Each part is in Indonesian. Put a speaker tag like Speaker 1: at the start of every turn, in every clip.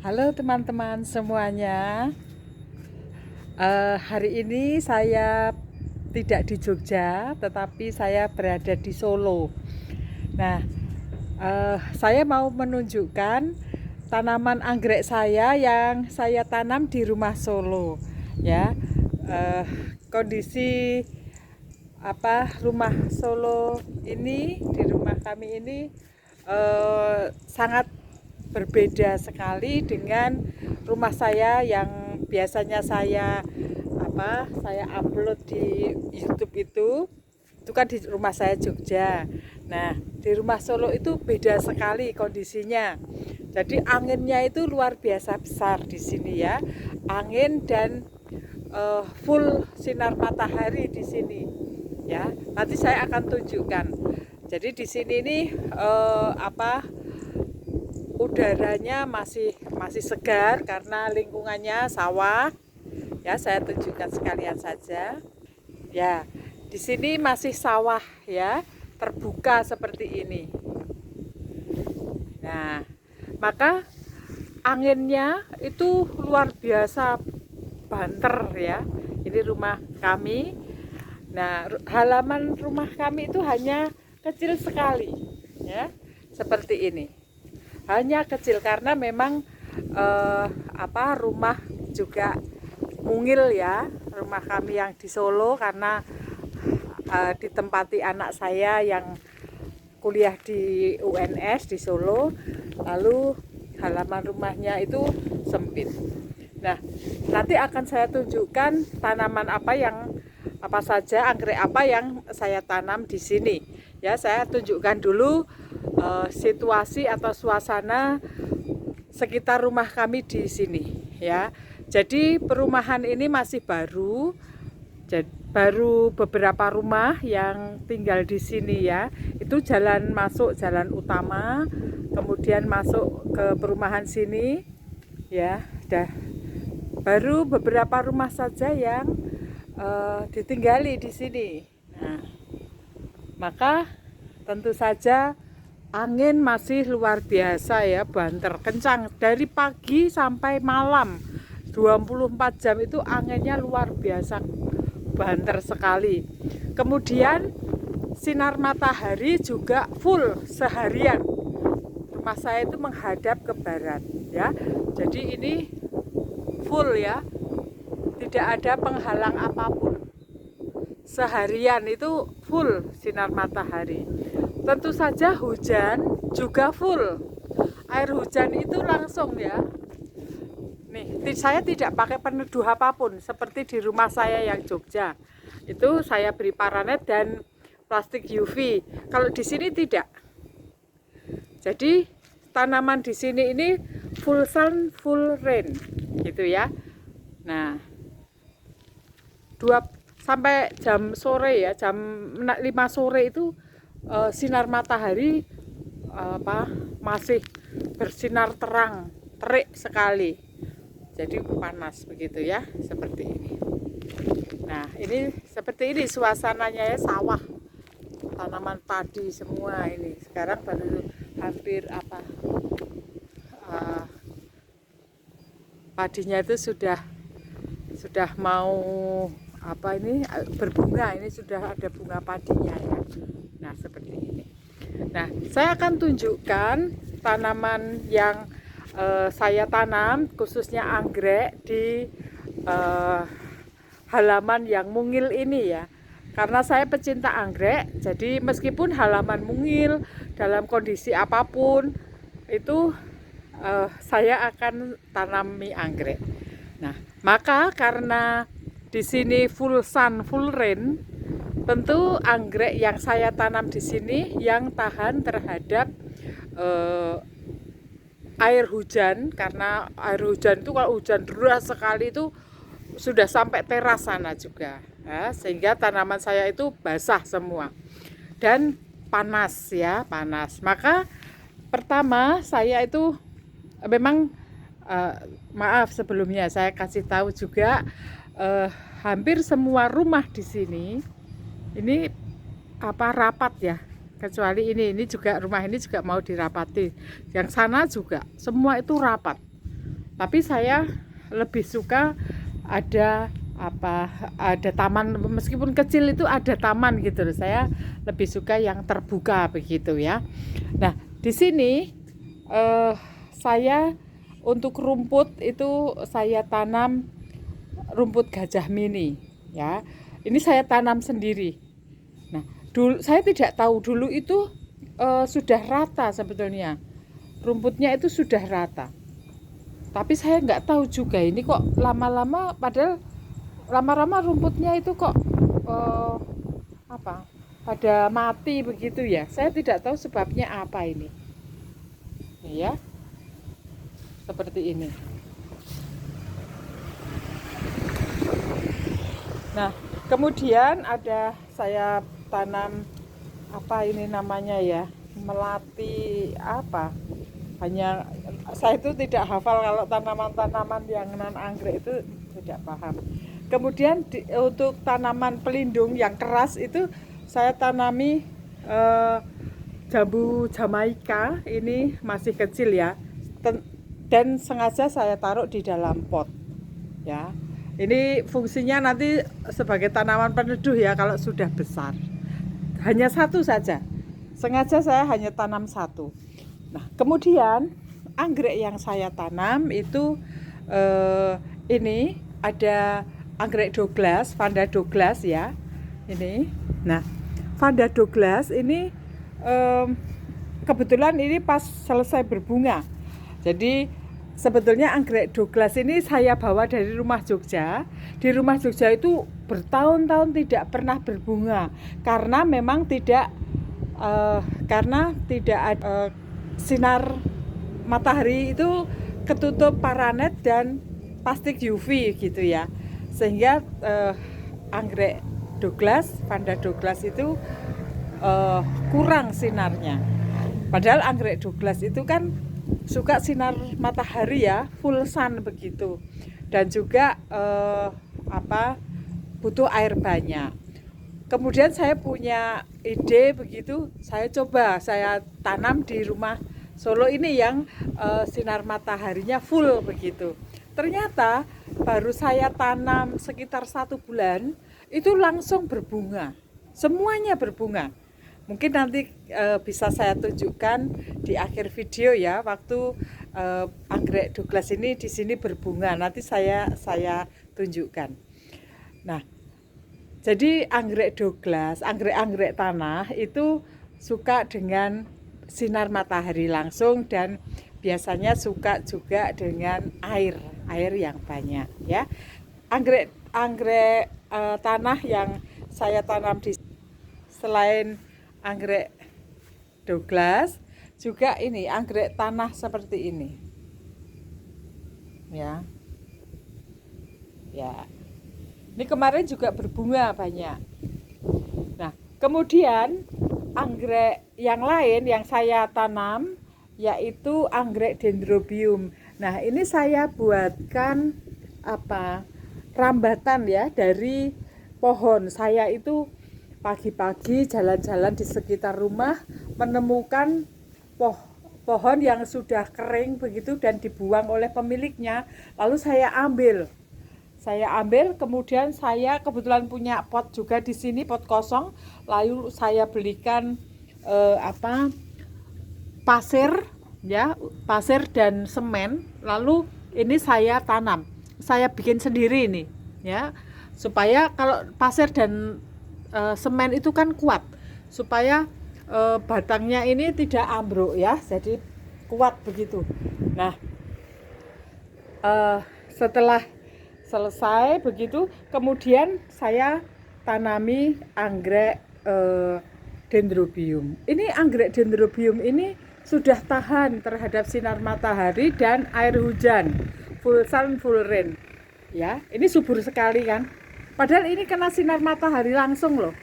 Speaker 1: Halo teman-teman semuanya. Hari ini saya tidak di Jogja, tetapi saya berada di Solo. Nah, saya mau menunjukkan tanaman anggrek saya yang saya tanam di rumah Solo. Ya, kondisi rumah Solo ini, di rumah kami ini sangat berbeda sekali dengan rumah saya yang biasanya saya upload di YouTube itu kan di rumah saya Jogja. Nah, di rumah Solo itu beda sekali kondisinya. Jadi anginnya itu luar biasa besar di sini ya. Angin dan full sinar matahari di sini. Ya, nanti saya akan tunjukkan. Jadi di sini ini udaranya masih segar karena lingkungannya sawah. Ya, saya tunjukkan sekalian saja. Ya, di sini masih sawah ya, terbuka seperti ini. Nah, maka anginnya itu luar biasa banter ya. Ini rumah kami. Nah, halaman rumah kami itu hanya kecil sekali ya, seperti ini. Hanya kecil karena memang rumah juga mungil ya, rumah kami yang di Solo, karena ditempati anak saya yang kuliah di UNS di Solo, lalu halaman rumahnya itu sempit. Nah, nanti akan saya tunjukkan tanaman apa saja, anggrek apa yang saya tanam di sini. Ya, saya tunjukkan dulu situasi atau suasana sekitar rumah kami di sini ya. Jadi perumahan ini masih baru. Baru beberapa rumah yang tinggal di sini ya. Itu jalan masuk, jalan utama, kemudian masuk ke perumahan sini ya. Baru beberapa rumah saja yang ditinggali di sini. Nah, maka tentu saja angin masih luar biasa ya, banter, kencang dari pagi sampai malam. 24 jam itu anginnya luar biasa banter sekali. Kemudian sinar matahari juga full seharian. Rumah saya itu menghadap ke barat ya. Jadi ini full ya. Tidak ada penghalang apapun. Seharian itu full sinar matahari. Tentu saja hujan juga full. Air hujan itu langsung ya. Nih, saya tidak pakai peneduh apapun seperti di rumah saya yang Jogja. Itu saya beri paranet dan plastik UV. Kalau di sini tidak. Jadi tanaman di sini ini full sun, full rain, gitu ya. Nah, 2 sampai jam sore ya, jam 5 sore itu sinar matahari masih bersinar terang, terik sekali. Jadi panas begitu ya, seperti ini. Nah, ini seperti ini suasananya ya, sawah, tanaman padi semua ini. Sekarang baru hampir padinya itu sudah mau berbunga. Ini sudah ada bunga padinya ya. Nah, seperti ini. Nah, saya akan tunjukkan tanaman yang saya tanam, khususnya anggrek di halaman yang mungil ini ya. Karena saya pecinta anggrek, jadi meskipun halaman mungil dalam kondisi apapun itu saya akan tanami anggrek. Nah, maka karena di sini full sun, full rain, tentu anggrek yang saya tanam di sini yang tahan terhadap air hujan, karena air hujan itu kalau hujan deras sekali itu sudah sampai teras sana juga ya, sehingga tanaman saya itu basah semua dan panas ya, panas. Maka pertama saya itu memang maaf sebelumnya saya kasih tahu juga, hampir semua rumah di sini ini rapat ya, kecuali ini juga, rumah ini juga mau dirapati, yang sana juga semua itu rapat. Tapi saya lebih suka ada taman, meskipun kecil itu ada taman gitu loh. Saya lebih suka yang terbuka begitu ya. Nah, di sini saya untuk rumput itu saya tanam rumput gajah mini ya. Ini saya tanam sendiri. Nah, dulu saya tidak tahu dulu itu sudah rata sebetulnya. Rumputnya itu sudah rata. Tapi saya nggak tahu juga ini kok lama-lama, padahal lama-lama rumputnya itu kok pada mati begitu ya. Saya tidak tahu sebabnya apa ini. Ya, seperti ini. Nah, kemudian ada saya tanam ini namanya ya, melati hanya saya itu tidak hafal kalau tanaman-tanaman yang non anggrek itu tidak paham. Kemudian untuk tanaman pelindung yang keras itu saya tanami jambu Jamaika, ini masih kecil ya, dan sengaja saya taruh di dalam pot ya. Ini fungsinya nanti sebagai tanaman peneduh ya kalau sudah besar. Hanya satu saja, sengaja saya hanya tanam satu. Nah, kemudian anggrek yang saya tanam itu ini ada anggrek Douglas, Vanda Douglas ya. Ini. Nah, Vanda Douglas ini kebetulan ini pas selesai berbunga. Jadi sebetulnya anggrek Douglas ini saya bawa dari rumah Jogja. Di rumah Jogja itu bertahun-tahun tidak pernah berbunga karena memang tidak ada sinar matahari, itu ketutup paranet dan plastik UV gitu ya, sehingga anggrek Douglas, Vanda Douglas itu kurang sinarnya. Padahal anggrek Douglas itu kan suka sinar matahari ya, full sun begitu, dan juga butuh air banyak. Kemudian saya punya ide begitu, saya tanam di rumah Solo ini yang sinar mataharinya full begitu. Ternyata baru saya tanam sekitar 1 bulan itu langsung berbunga, semuanya berbunga. Mungkin nanti bisa saya tunjukkan di akhir video ya, waktu anggrek Douglas ini di sini berbunga, nanti saya tunjukkan. Nah, jadi anggrek Douglas, anggrek tanah itu suka dengan sinar matahari langsung dan biasanya suka juga dengan air yang banyak ya. Anggrek tanah yang saya tanam di selain anggrek Douglas juga ini anggrek tanah seperti ini ya. Ini kemarin juga berbunga banyak. Nah, kemudian anggrek yang lain yang saya tanam yaitu anggrek dendrobium. Nah, ini saya buatkan rambatan ya dari pohon. Saya itu pagi-pagi jalan-jalan di sekitar rumah menemukan pohon yang sudah kering begitu dan dibuang oleh pemiliknya, lalu saya ambil, kemudian saya kebetulan punya pot juga di sini, pot kosong, lalu saya belikan pasir dan semen, lalu ini saya tanam, saya bikin sendiri ini ya, supaya kalau pasir dan semen itu kan kuat, supaya batangnya ini tidak ambruk ya, jadi kuat begitu. Nah, setelah selesai begitu, kemudian saya tanami anggrek dendrobium. Ini anggrek dendrobium ini sudah tahan terhadap sinar matahari dan air hujan, full sun full rain ya. Ini subur sekali kan, padahal ini kena sinar matahari langsung loh,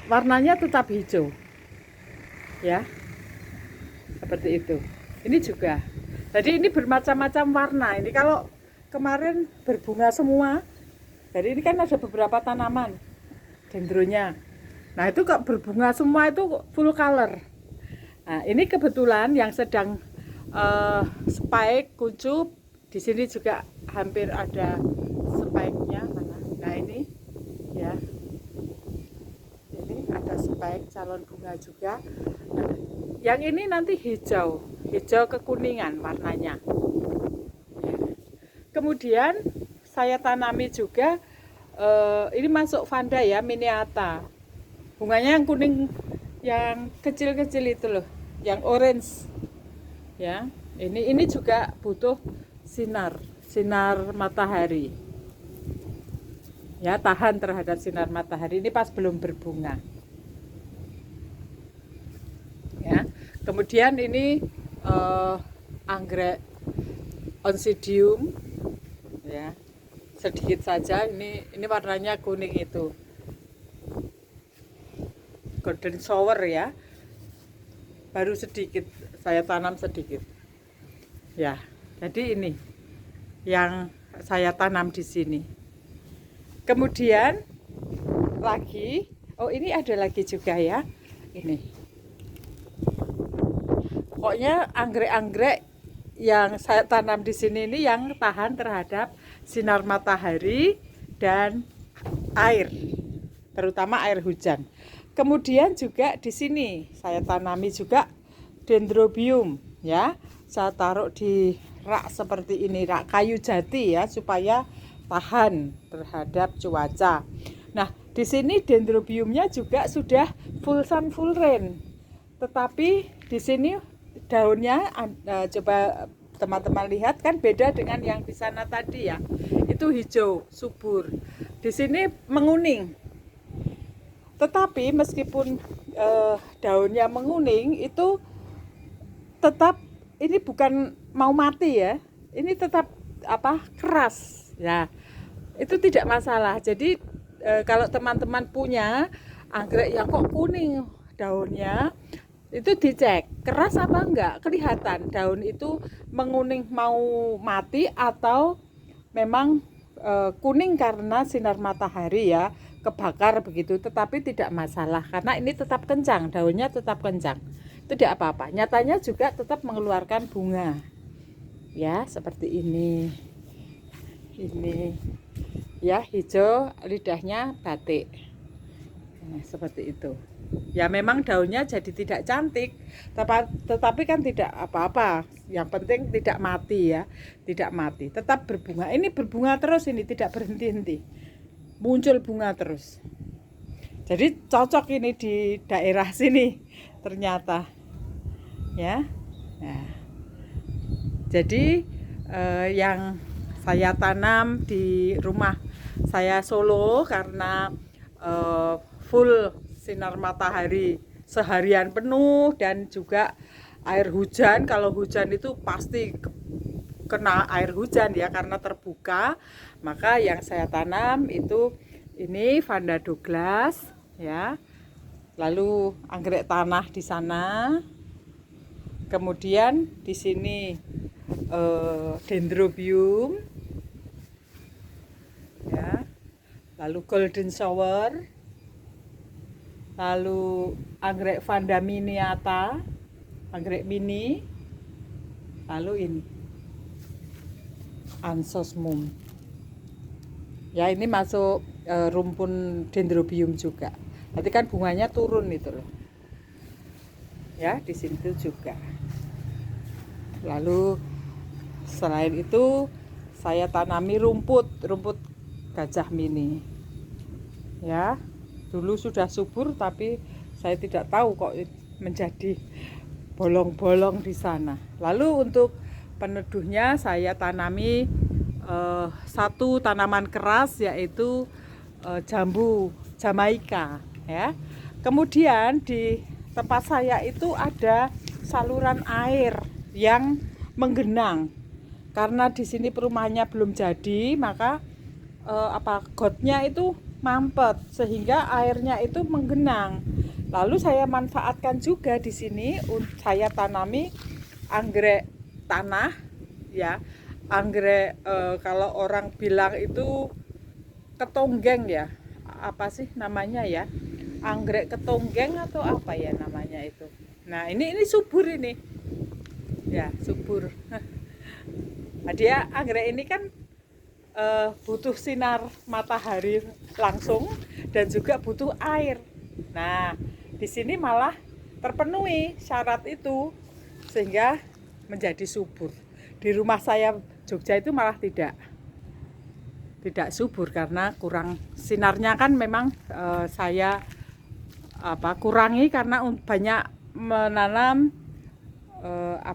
Speaker 1: warnanya tetap hijau ya, seperti itu. Ini juga, jadi ini bermacam-macam warna. Ini kalau kemarin berbunga semua, jadi ini kan ada beberapa tanaman dendronya, nah itu kok berbunga semua, itu full color. Nah, ini kebetulan yang sedang spike, kuncup Di sini juga hampir ada spike-nya mana. Nah ini ya, ini ada spike calon bunga juga. Nah, yang ini nanti hijau kekuningan warnanya. Kemudian saya tanami juga ini masuk vanda ya, miniata. Bunganya yang kuning, yang kecil-kecil itu loh, yang orange. Ya, ini juga butuh sinar matahari. Ya, tahan terhadap sinar matahari. Ini pas belum berbunga. Ya, kemudian ini anggrek oncidium. Ya, sedikit saja. Ini warnanya kuning itu. Golden shower ya. Baru sedikit saya tanam sedikit. Ya, jadi ini yang saya tanam di sini. Kemudian lagi, oh ini ada lagi juga ya. Ini. Pokoknya anggrek-anggrek yang saya tanam di sini ini yang tahan terhadap sinar matahari dan air, terutama air hujan. Kemudian juga di sini saya tanami juga dendrobium ya. Saya taruh di rak seperti ini, rak kayu jati ya, supaya tahan terhadap cuaca. Nah, di sini dendrobiumnya juga sudah full sun full rain. Tetapi di sini daunnya coba teman-teman lihat kan beda dengan yang di sana tadi ya. Itu hijau, subur. Di sini menguning. Tetapi meskipun daunnya menguning itu tetap ini bukan mau mati ya. Ini tetap keras ya. Itu tidak masalah. Jadi kalau teman-teman punya anggrek yang kok kuning daunnya, itu dicek keras apa enggak, kelihatan daun itu menguning mau mati atau memang kuning karena sinar matahari ya, kebakar begitu. Tetapi tidak masalah karena ini tetap kencang, daunnya tetap kencang, tidak apa-apa. Nyatanya juga tetap mengeluarkan bunga ya, seperti ini ya, hijau, lidahnya batik. Nah, seperti itu ya. Memang daunnya jadi tidak cantik, tetapi kan tidak apa-apa, yang penting tidak mati ya, tidak mati, tetap berbunga. Ini berbunga terus, ini tidak berhenti-henti, muncul bunga terus. Jadi cocok ini di daerah sini ternyata ya. Nah, jadi yang saya tanam di rumah saya Solo karena full sinar matahari seharian penuh dan juga air hujan. Kalau hujan itu pasti kena air hujan ya karena terbuka. Maka yang saya tanam itu ini Vanda Douglas ya. Lalu anggrek tanah di sana. Kemudian di sini dendrobium ya. Lalu golden shower. Lalu anggrek Vanda miniata, anggrek mini. Lalu ini ansosmum. Ya, ini masuk rumpun dendrobium juga. Nanti kan bunganya turun itu loh. Ya, di situ juga. Lalu selain itu saya tanami rumput gajah mini. Ya, dulu sudah subur tapi saya tidak tahu kok menjadi bolong-bolong di sana. Lalu untuk peneduhnya saya tanami satu tanaman keras yaitu jambu Jamaika ya. Kemudian di tempat saya itu ada saluran air yang menggenang. Karena di sini perumahannya belum jadi, maka gotnya itu mampet sehingga airnya itu menggenang. Lalu saya manfaatkan juga di sini, saya tanami anggrek tanah ya. Anggrek kalau orang bilang itu ketonggeng ya. Apa sih namanya ya? Anggrek ketonggeng atau apa ya namanya itu. Nah, ini subur ini. Ya, subur. Nah, dia anggrek ini kan butuh sinar matahari langsung dan juga butuh air. Nah, di sini malah terpenuhi syarat itu sehingga menjadi subur. Di rumah saya Jogja itu malah tidak subur karena kurang sinarnya kan memang saya kurangi karena banyak menanam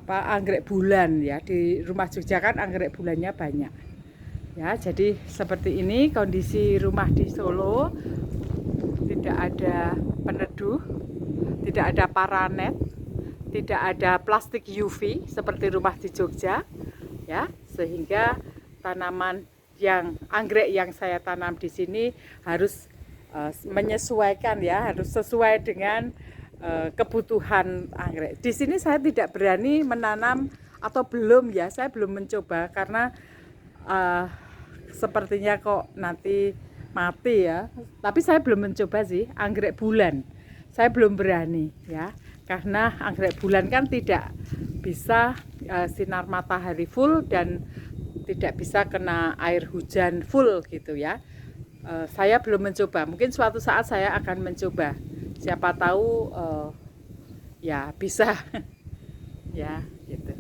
Speaker 1: anggrek bulan ya. Di rumah Jogja kan anggrek bulannya banyak. Ya, jadi seperti ini kondisi rumah di Solo, tidak ada peneduh, tidak ada paranet, tidak ada plastik UV seperti rumah di Jogja, ya, sehingga tanaman anggrek yang saya tanam di sini harus menyesuaikan ya, harus sesuai dengan kebutuhan anggrek. Di sini saya tidak berani menanam atau belum ya, saya belum mencoba karena sepertinya kok nanti mati ya. Tapi saya belum mencoba sih anggrek bulan. Saya belum berani ya. Karena anggrek bulan kan tidak bisa sinar matahari full dan tidak bisa kena air hujan full gitu ya. Saya belum mencoba. Mungkin suatu saat saya akan mencoba. Siapa tahu ya bisa ya gitu.